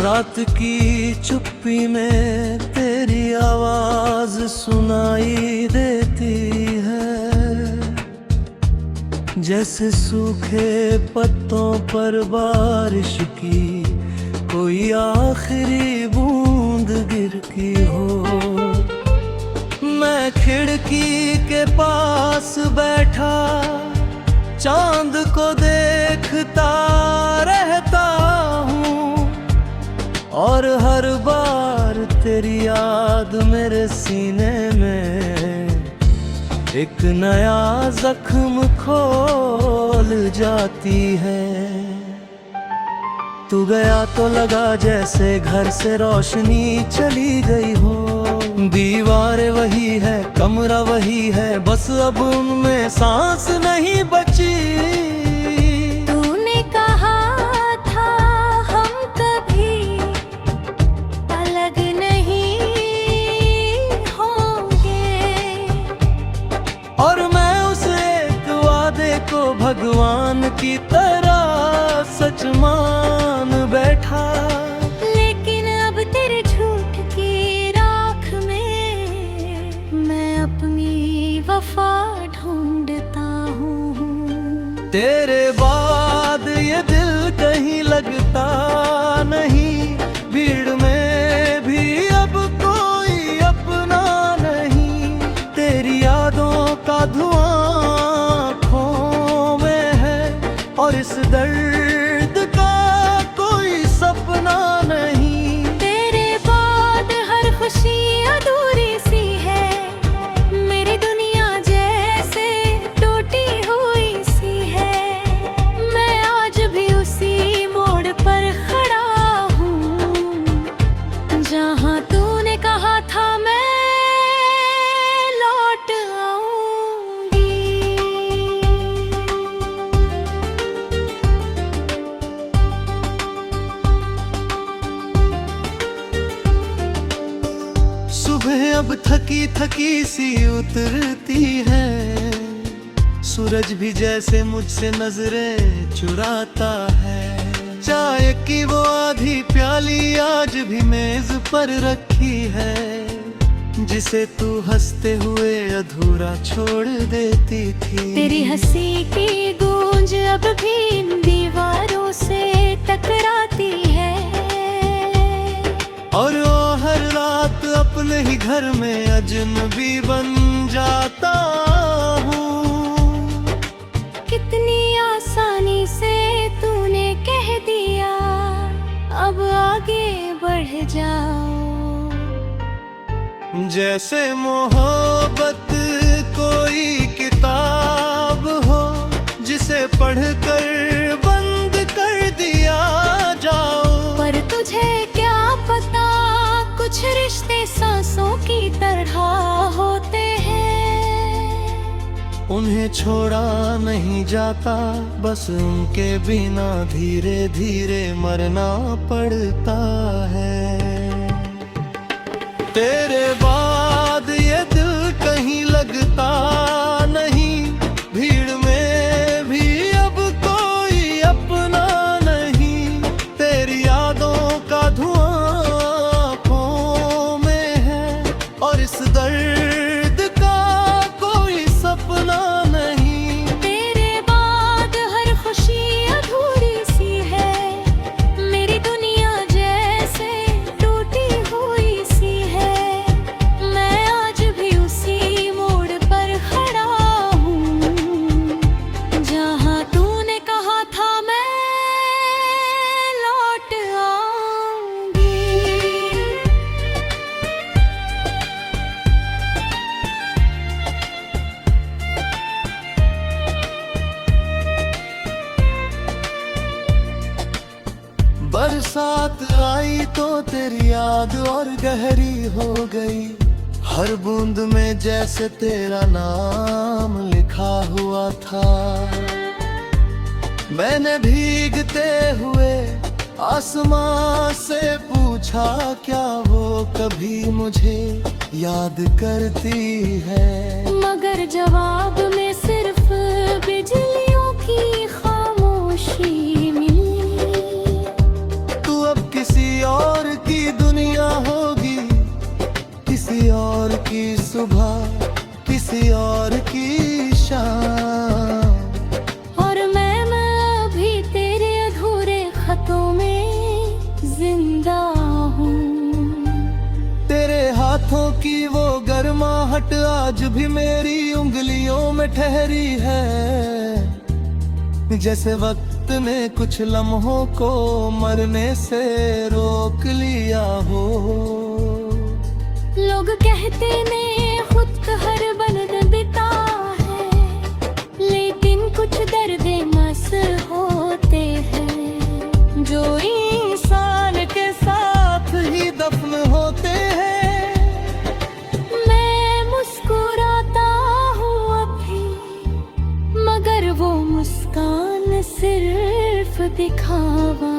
रात की चुप्पी में तेरी आवाज सुनाई देती है, जैसे सूखे पत्तों पर बारिश की कोई आखिरी बूंद गिरती हो। मैं खिड़की के पास बैठा चांद को देखता रहता हूँ, और हर बार तेरी याद मेरे सीने में एक नया जख्म खोल जाती है। तू गया तो लगा जैसे घर से रोशनी चली गई हो। दीवारें वही है, कमरा वही है, बस अब उनमें सांस नहीं बची। तूने कहा था हम कभी अलग नहीं होंगे, और मैं उस एक वादे को भगवान की तरह सच मान बैठा। लेकिन अब तेरे झूठ की राख में मैं अपनी वफा ढूंढता हूँ। तेरे बाद ये दिल कहीं लगता नहीं, भीड़ में भी अब कोई अपना नहीं। तेरी यादों का धुआं आँखों में है, और इस दर्द का कोई सपना नहीं। तेरे बाद हर खुशी अधूरी सी है, मेरी दुनिया जैसे टूटी हुई सी है। मैं आज भी उसी मोड़ पर खड़ा हूँ, जहाँ तूने कहा था मैं लौट आऊंगी। सुबह अब थकी थकी सी उतरती है, सूरज भी जैसे मुझसे नजरें चुराता है। चाय की वो आधी प्याली आज भी मेज पर रखी है, जिसे तू हंसते हुए अधूरा छोड़ देती थी। तेरी हंसी की गूंज अब भी इन दीवारों से टकराती है, और वो हर रात अपने ही घर में अजनबी बन जाता हूँ। कितनी आसानी से तूने कह दिया अब आगे बढ़ जाओ। जैसे मोहब्बत कोई किताब हो, जिसे पढ़कर बंद कर दिया जाओ। पर तुझे क्या पता कुछ रिश्ते सांसों की तरह होते हैं, उन्हें छोड़ा नहीं जाता, बस उनके बिना धीरे धीरे मरना पड़ता है। तेरे बाद ये दिल कहीं लगता नहीं, भीड़ में भी अब कोई अपना नहीं। तेरी यादों का धुआं आँखों में है, और इस दर्द का कोई सपना नहीं। तेरे बाद हर खुशी अधूरी सी है, मेरी दुनिया जैसे टूटी हुई सी है। मैं आज भी उसी मोड़ पर खड़ा हूँ, जहाँ तूने कहा था मैं लौट आऊंगी। बरसात आई तो तेरी याद और गहरी हो गई, हर बूंद में जैसे तेरा नाम लिखा हुआ था। मैंने भीगते हुए आसमां से पूछा, क्या वो कभी मुझे याद करती है? मगर जवाब में सिर्फ बिजलियों की खामोशी मिली। तू अब किसी और की दुनिया होगी, किसी और की सुबह, किसी और की शाम। और मैं अभी तेरे अधूरे खतों में जिंदा हूँ। तेरे हाथों की वो गर्माहट आज भी मेरी उंगलियों में ठहरी है, जैसे वक्त ने कुछ लम्हों को मरने से रोक लिया हो। लोग कहते ने खुद हर बंद बिता है, लेकिन कुछ दर्द मस होते हैं जो इंसान के साथ ही दफन होते हैं। मैं मुस्कुराता हूँ अभी, मगर वो मुस्कान सिर्फ दिखावा